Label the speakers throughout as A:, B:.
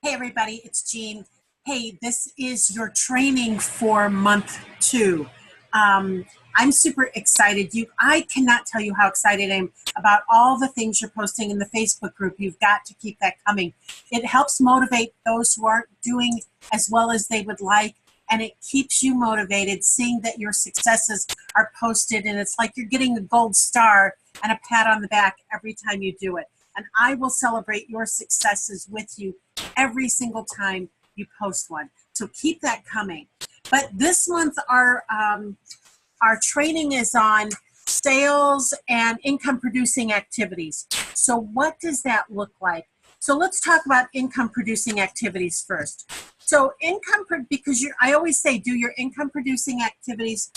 A: Hey everybody, it's Jean. Hey, this is your training for month 2. I'm super excited. I cannot tell you how excited I am about all the things you're posting in the Facebook group. You've got to keep that coming. It helps motivate those who aren't doing as well as they would like, and it keeps you motivated seeing that your successes are posted, and it's like you're getting a gold star and a pat on the back every time you do it. And I will celebrate your successes with you every single time you post one. So keep that coming. But this month, our training is on sales and income producing activities. So what does that look like? So let's talk about income producing activities first. So because I always say do your income producing activities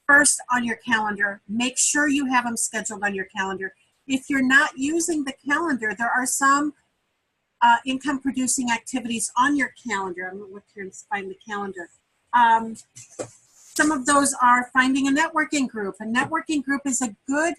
A: first on your calendar. Make sure you have them scheduled on your calendar. If you're not using the calendar, there are some income producing activities on your calendar. I'm going to look here and find the calendar. Some of those are finding a networking group. A networking group is a good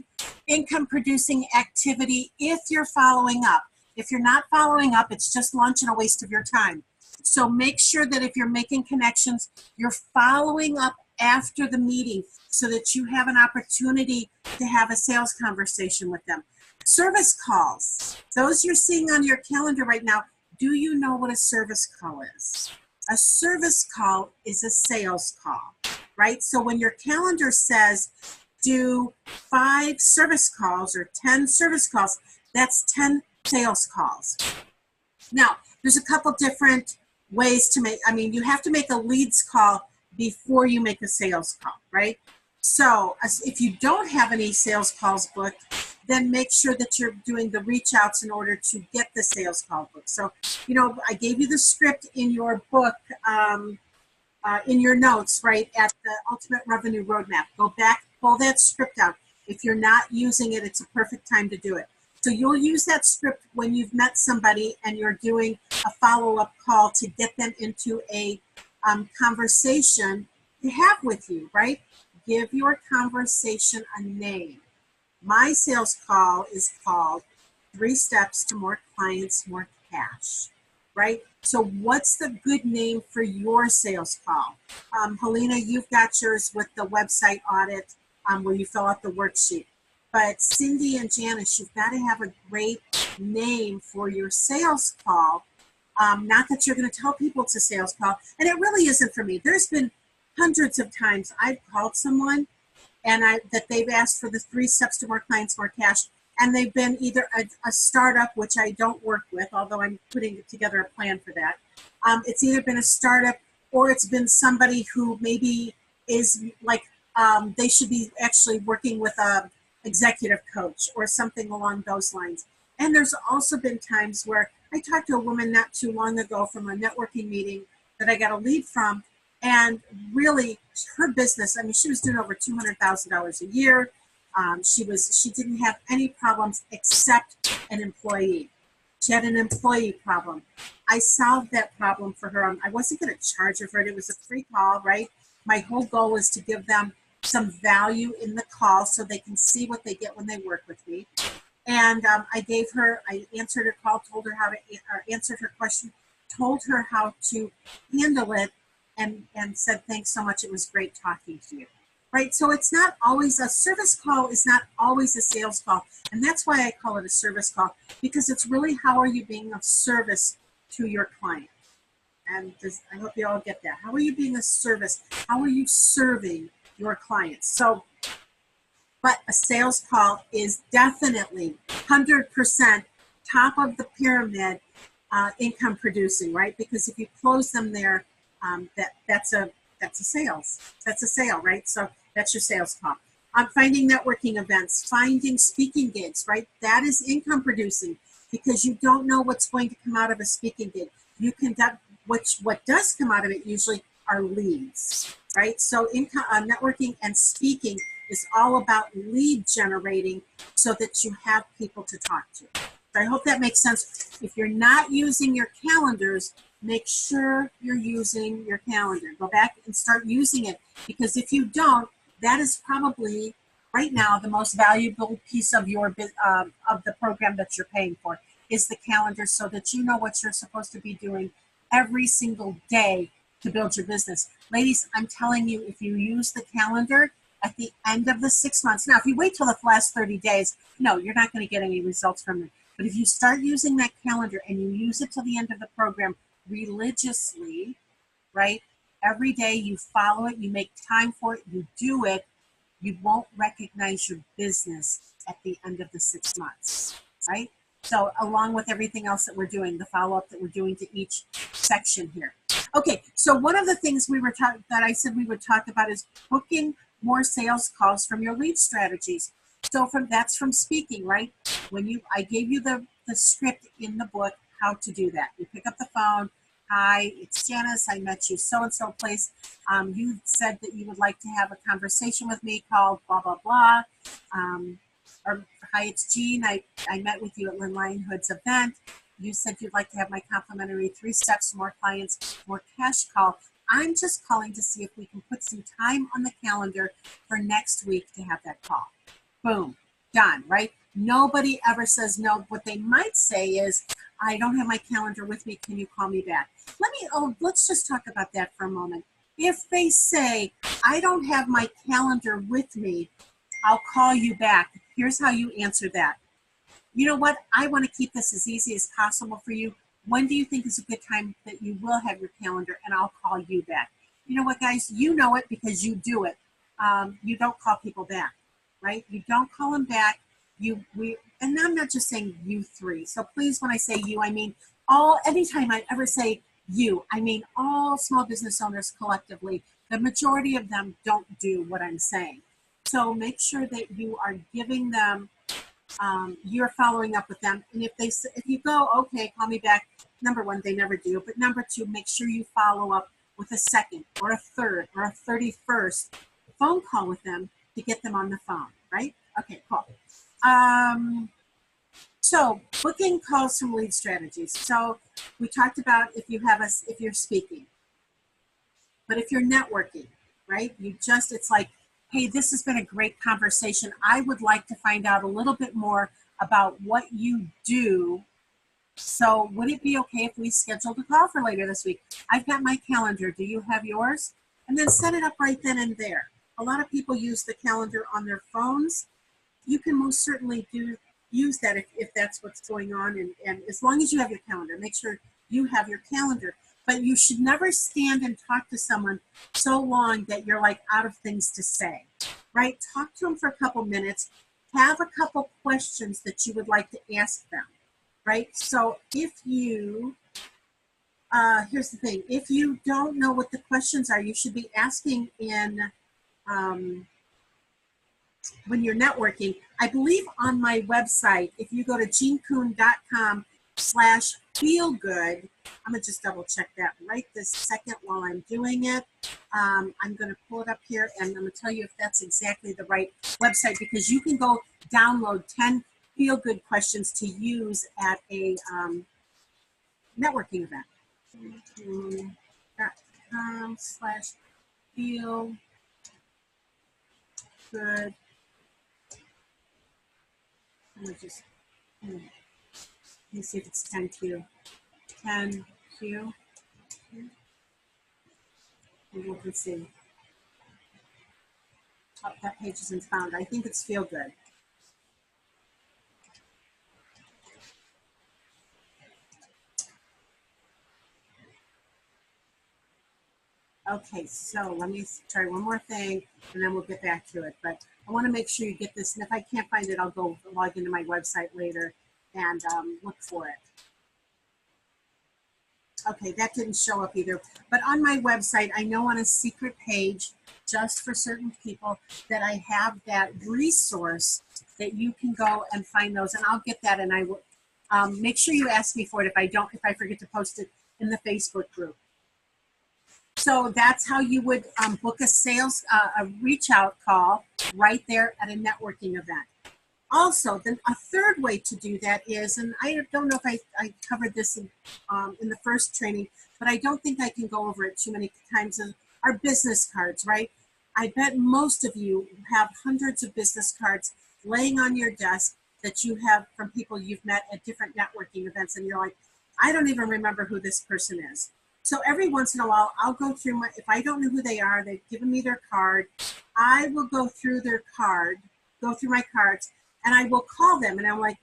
A: income producing activity if you're following up. If you're not following up, it's just lunch and a waste of your time. So make sure that if you're making connections, you're following up after the meeting so that you have an opportunity to have a sales conversation with them. Service calls, those you're seeing on your calendar right now, do you know what a service call is? A service call is a sales call, right? So when your calendar says do 5 service calls or 10 service calls, that's 10 sales calls. Now, there's a couple different ways to you have to make a leads call before you make a sales call, right? So if you don't have any sales calls booked, then make sure that you're doing the reach outs in order to get the sales call booked. So, I gave you the script in your book, in your notes, right, at the Ultimate Revenue Roadmap. Go back, pull that script out. If you're not using it, it's a perfect time to do it. So you'll use that script when you've met somebody and you're doing a follow-up call to get them into a conversation to have with you, right? Give your conversation a name. My sales call is called 3 Steps to More Clients, More Cash, right? So what's the good name for your sales call? Helena, you've got yours with the website audit where you fill out the worksheet. But Cindy and Janice, you've got to have a great name for your sales call. Not that you're going to tell people it's a sales call. And it really isn't for me. There's been hundreds of times I've called someone and that they've asked for the 3 Steps to More Clients, More Cash. And they've been either a startup, which I don't work with, although I'm putting together a plan for that. It's either been a startup or it's been somebody who maybe is like, they should be actually working with a executive coach or something along those lines. And there's also been times where I talked to a woman not too long ago from a networking meeting that I got a lead from, and really her business, she was doing over $200,000 a year. She didn't have any problems except an employee. She had an employee problem. I solved that problem for her. I wasn't going to charge her for it. It was a free call, right? My whole goal was to give them some value in the call so they can see what they get when they work with me. And I answered her call, told her how to, answered her question, told her how to handle it, and said, thanks so much. It was great talking to you. Right? So it's not always a service call is not always a sales call. And that's why I call it a service call, because it's really how are you being of service to your client. And I hope you all get that. How are you being of service? How are you serving your clients? So, but a sales call is definitely 100% top of the pyramid income producing, right? Because if you close them there, that's a sales. That's a sale, right? So that's your sales call. Finding networking events, finding speaking gigs, right? That is income producing because you don't know what's going to come out of a speaking gig. You can what does come out of it usually are leads, right? So networking and speaking is all about lead generating so that you have people to talk to. So I hope that makes sense. If you're not using your calendars, make sure you're using your calendar. Go back and start using it, because if you don't, that is probably right now the most valuable piece of your of the program that you're paying for. is the calendar so that you know what you're supposed to be doing every single day to build your business. Ladies, I'm telling you, if you use the calendar at the end of the 6 months, now if you wait till the last 30 days, no, you're not going to get any results from it. But if you start using that calendar and you use it till the end of the program religiously, right? Every day you follow it, you make time for it, you do it, you won't recognize your business at the end of the 6 months, right? So along with everything else that we're doing, the follow-up that we're doing to each section here. Okay, so one of the things that I said we would talk about is booking more sales calls from your lead strategies. So that's from speaking, right? I gave you the script in the book, how to do that. You pick up the phone. Hi, it's Janice. I met you so-and-so place. You said that you would like to have a conversation with me called blah, blah, blah. Or hi, it's Jean. I met with you at Lynn Lionhood's event. You said you'd like to have my complimentary 3 steps, more clients, more cash call. I'm just calling to see if we can put some time on the calendar for next week to have that call. Boom, done, right? Nobody ever says no. What they might say is, I don't have my calendar with me. Can you call me back? Let's just talk about that for a moment. If they say, I don't have my calendar with me, I'll call you back. Here's how you answer that. You know what? I want to keep this as easy as possible for you. When do you think is a good time that you will have your calendar and I'll call you back? You know what, guys? You know it because you do it. You don't call people back, right? You don't call them back. And I'm not just saying you three. So please, when I say you, I mean anytime I ever say you, I mean all small business owners collectively. The majority of them don't do what I'm saying. So make sure that you are giving them, you're following up with them. And if you go, okay, call me back, number one, they never do. But number two, make sure you follow up with a second or a third or a 31st phone call with them to get them on the phone, right? Okay, cool. So booking calls from lead strategies. So we talked about if you're speaking, but if you're networking, right? It's like, hey, this has been a great conversation. I would like to find out a little bit more about what you do. So would it be okay if we scheduled a call for later this week? I've got my calendar. Do you have yours? And then set it up right then and there. A lot of people use the calendar on their phones. You can most certainly use that if that's what's going on. And as long as you have your calendar, make sure you have your calendar. But you should never stand and talk to someone so long that you're like out of things to say, right? Talk to them for a couple minutes. Have a couple questions that you would like to ask them, right? So if you, here's the thing. If you don't know what the questions are, you should be asking when you're networking. I believe on my website, if you go to jeankuhn.com/feelgood, I'm going to just double check that right this second while I'm doing it. I'm going to pull it up here and I'm going to tell you if that's exactly the right website, because you can go download 10 feel-good questions to use at a networking event. jeankuhn.com/feelgood. Let me see if it's 10Q. 10Q. Maybe we can see. Oh, that page isn't found. I think it's Feel Good. Okay, so let me try one more thing and then we'll get back to it. But I want to make sure you get this. And if I can't find it, I'll go log into my website later and look for it. Okay, that didn't show up either. But on my website, I know on a secret page, just for certain people, that I have that resource that you can go and find those. And I'll get that and I will make sure you ask me for it if I forget to post it in the Facebook group. So that's how you would book a reach out call right there at a networking event. Also, then a third way to do that is, and I don't know if I covered this in the first training, but I don't think I can go over it too many times, are business cards, right? I bet most of you have hundreds of business cards laying on your desk that you have from people you've met at different networking events, and you're like, I don't even remember who this person is. So every once in a while, I'll go through if I don't know who they are, they've given me their card, I will go through their card, go through my cards, and I will call them, and I'm like,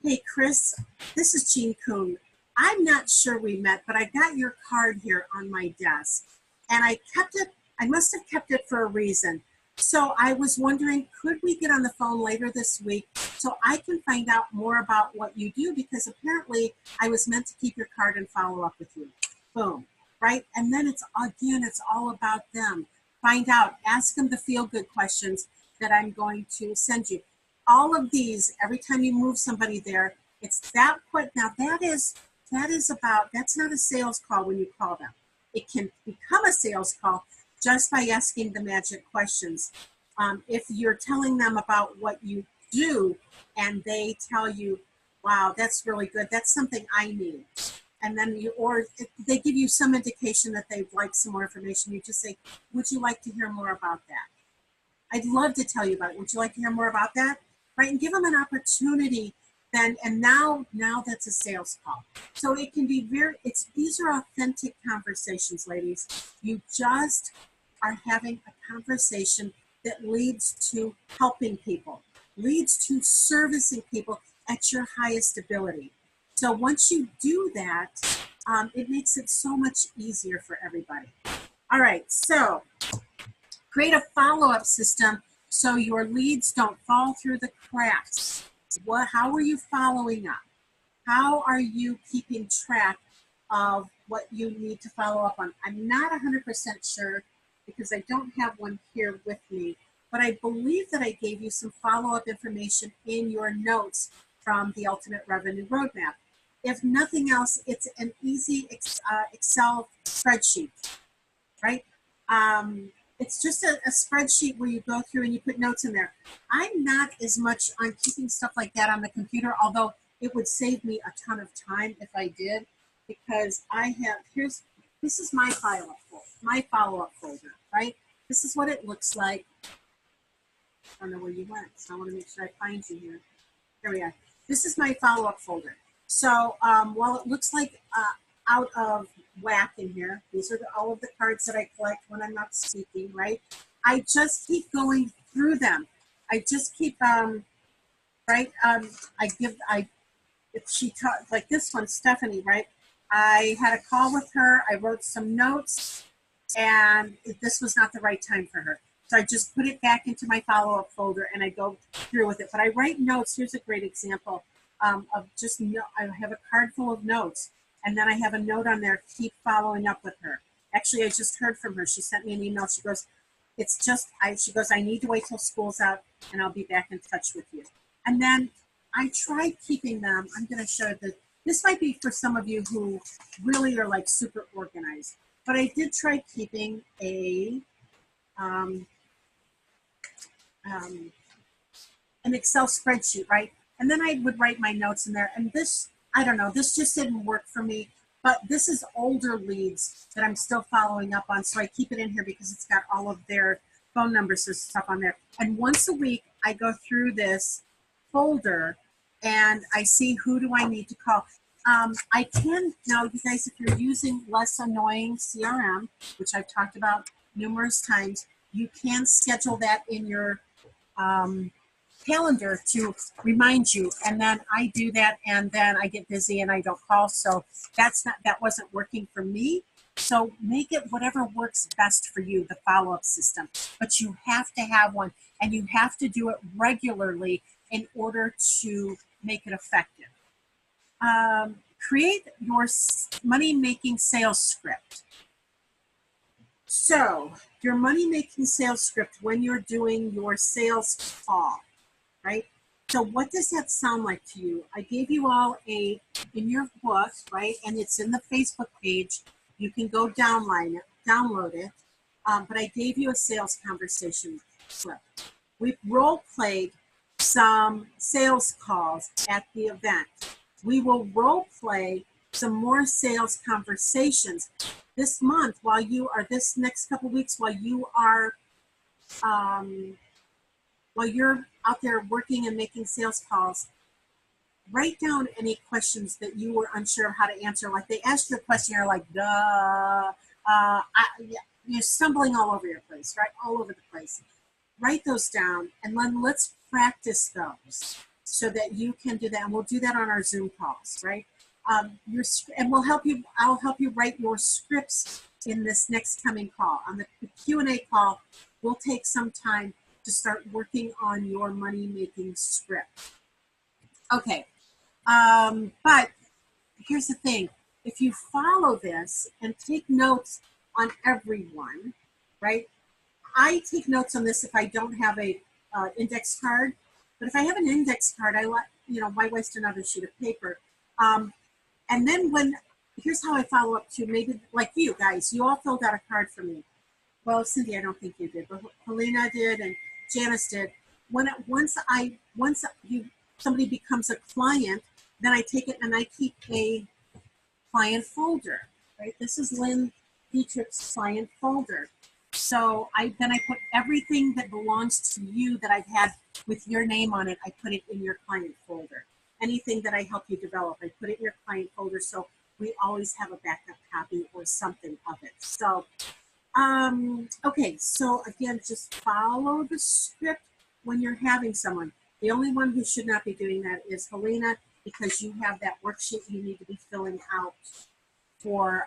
A: hey, Chris, this is Jean Kuhn. I'm not sure we met, but I got your card here on my desk, and I kept it. I must have kept it for a reason. So I was wondering, could we get on the phone later this week so I can find out more about what you do? Because apparently I was meant to keep your card and follow up with you. Boom, right? And then it's all about them. Find out, ask them the feel-good questions that I'm going to send you. All of these, every time you move somebody there, it's that quick. Now that's not a sales call when you call them. It can become a sales call just by asking the magic questions. If you're telling them about what you do and they tell you, wow, that's really good, that's something I need. And then or they give you some indication that they'd like some more information, you just say, would you like to hear more about that? I'd love to tell you about it. Would you like to hear more about that? Right, and give them an opportunity then, and now that's a sales call. So it can be these are authentic conversations, ladies. You just are having a conversation that leads to helping people, leads to servicing people at your highest ability. So once you do that, it makes it so much easier for everybody. All right, so create a follow-up system so your leads don't fall through the cracks. How are you following up? How are you keeping track of what you need to follow up on? I'm not 100% sure because I don't have one here with me, but I believe that I gave you some follow-up information in your notes from the Ultimate Revenue Roadmap. If nothing else, it's an easy Excel spreadsheet, right? It's just a spreadsheet where you go through and you put notes in there. I'm not as much on keeping stuff like that on the computer, although it would save me a ton of time if I did, because this is my follow-up folder, right? This is what it looks like. I don't know where you went, so I want to make sure I find you here. Here we are. This is my follow-up folder. So while it looks like out of whack in here, these are all of the cards that I collect when I'm not speaking, right? I just keep going through them. I just keep, right? If she taught, like this one, Stephanie, right? I had a call with her. I wrote some notes, and this was not the right time for her. So I just put it back into my follow-up folder, and I go through with it. But I write notes. Here's a great example of just, I have a card full of notes, and then I have a note on there, keep following up with her. Actually, I just heard from her. She sent me an email. She goes, she goes, I need to wait till school's out, and I'll be back in touch with you. And then I tried keeping them. I'm going to show this might be for some of you who really are like super organized, but I did try keeping an Excel spreadsheet, right? And then I would write my notes in there. And this, I don't know, this just didn't work for me. But this is older leads that I'm still following up on. So I keep it in here because it's got all of their phone numbers and stuff on there. And once a week, I go through this folder and I see who do I need to call. I can, now you guys, if you're using less annoying CRM, which I've talked about numerous times, you can schedule that in your calendar to remind you, and then I do that, and then I get busy and I don't call. So that wasn't working for me. So make it whatever works best for you, the follow-up system. But you have to have one, and you have to do it regularly in order to make it effective. Create your money-making sales script. So your money-making sales script when you're doing your sales call, right? So what does that sound like to you? I gave you all in your book, right? And it's in the Facebook page. You can go download it. But I gave you a sales conversation clip. We've role-played some sales calls at the event. We will role-play some more sales conversations this month this next couple weeks while you're out there working and making sales calls. write down any questions that you were unsure of how to answer. Like they asked you a question, you're like, yeah, you're stumbling all over your place, right? All over the place. Write those down, and then let's practice those so that you can do that. And we'll do that on our Zoom calls, right? And we'll help you. I'll help you write your scripts in this next coming call. On the Q&A call, we'll take some time to start working on your money-making script. Okay, but here's the thing. If you follow this and take notes on everyone, right? I take notes on this if I don't have a index card, but if I have an index card, why waste another sheet of paper? And then here's how I follow up too, maybe like you guys, you all filled out a card for me. Well, Cindy, I don't think you did, but Helena did and Janice did. Once somebody becomes a client, then I take it and I keep a client folder, right? This is Lynn Dietrich's client folder. So then I put everything that belongs to you that I've had with your name on it, I put it in your client folder. Anything that I help you develop, I put it in your client folder, so we always have a backup copy or something of it. So, okay, so again, just follow the script when you're having someone. The only one who should not be doing that is Helena, because you have that worksheet you need to be filling out for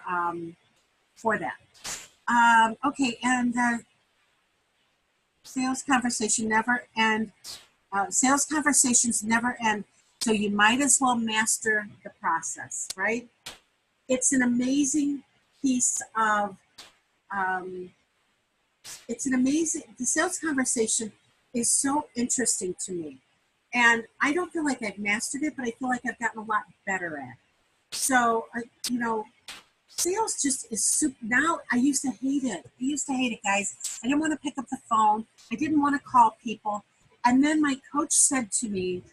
A: that. Okay, and sales conversation never end. Sales conversations never end, so you might as well master the process, right? It's an amazing piece of, the sales conversation is so interesting to me. And I don't feel like I've mastered it, but I feel like I've gotten a lot better at it. So, sales just is super. Now, I used to hate it. Guys. I didn't want to pick up the phone. I didn't want to call people. And then my coach said to me,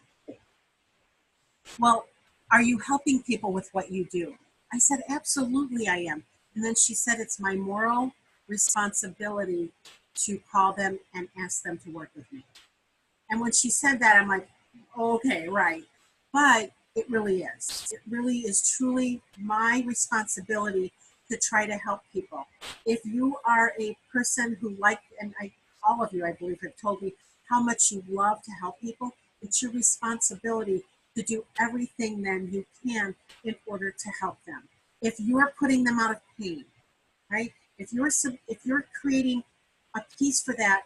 A: well, are you helping people with what you do? I said, absolutely I am. And then she said, it's my moral responsibility to call them and ask them to work with me. And when she said that, I'm like, okay, right. But it really is. It really is truly my responsibility to try to help people. If you are a person who all of you, I believe, have told me how much you love to help people, it's your responsibility to do everything then you can in order to help them. If you're putting them out of pain, right? If you're creating a piece for that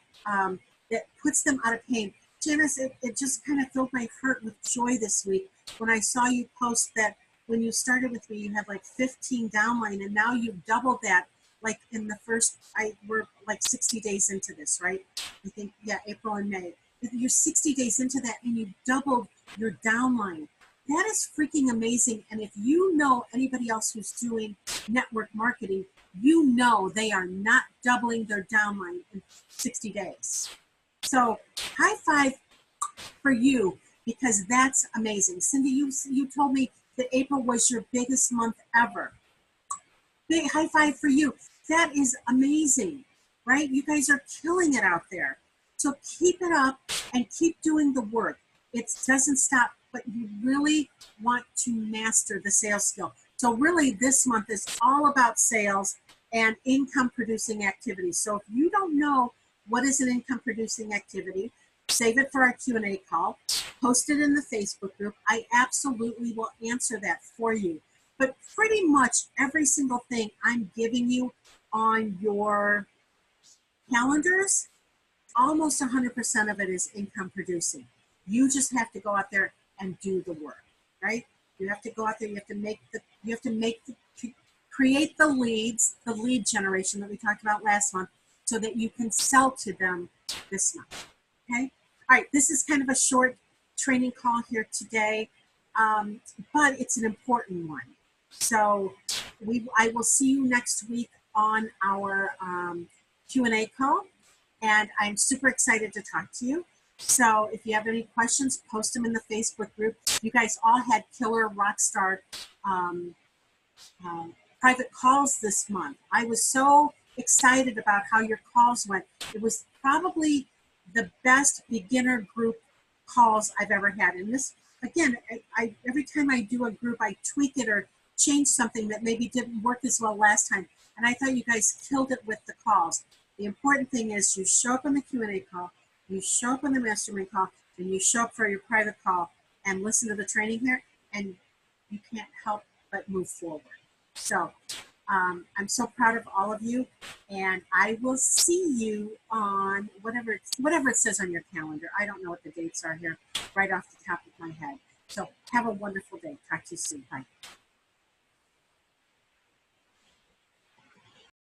A: that puts them out of pain. Janice, it just kind of filled my heart with joy this week when I saw you post that when you started with me, you had like 15 downline, and now you've doubled that. Like in the we're like 60 days into this, right? I think, yeah, April and May. You're 60 days into that, and you doubled your downline. That is freaking amazing. And if you know anybody else who's doing network marketing, you know they are not doubling their downline in 60 days. So high five for you, because that's amazing. Cindy, you told me that April was your biggest month ever. Big high five for you. That is amazing, right? You guys are killing it out there. So keep it up and keep doing the work. It doesn't stop, but you really want to master the sales skill. So really this month is all about sales and income producing activities. So if you don't know what is an income producing activity, save it for our Q&A call, post it in the Facebook group. I absolutely will answer that for you. But pretty much every single thing I'm giving you on your calendars, almost 100% of it is income producing. You just have to go out there and do the work, right? You have to go out there, create the leads, the lead generation that we talked about last month, so that you can sell to them this month, okay? All right, this is kind of a short training call here today, but it's an important one. So I will see you next week on our Q&A call, and I'm super excited to talk to you. So if you have any questions, post them in the Facebook group. You guys all had killer rockstar private calls this month. I was so excited about how your calls went. It was probably the best beginner group calls I've ever had. And again, every time I do a group, I tweak it or change something that maybe didn't work as well last time. And I thought you guys killed it with the calls. The important thing is you show up on the Q&A call, you show up on the mastermind call, and you show up for your private call and listen to the training here, and you can't help but move forward. So I'm so proud of all of you, and I will see you on whatever it says on your calendar. I don't know what the dates are here right off the top of my head. So have a wonderful day. Talk to you soon. Bye.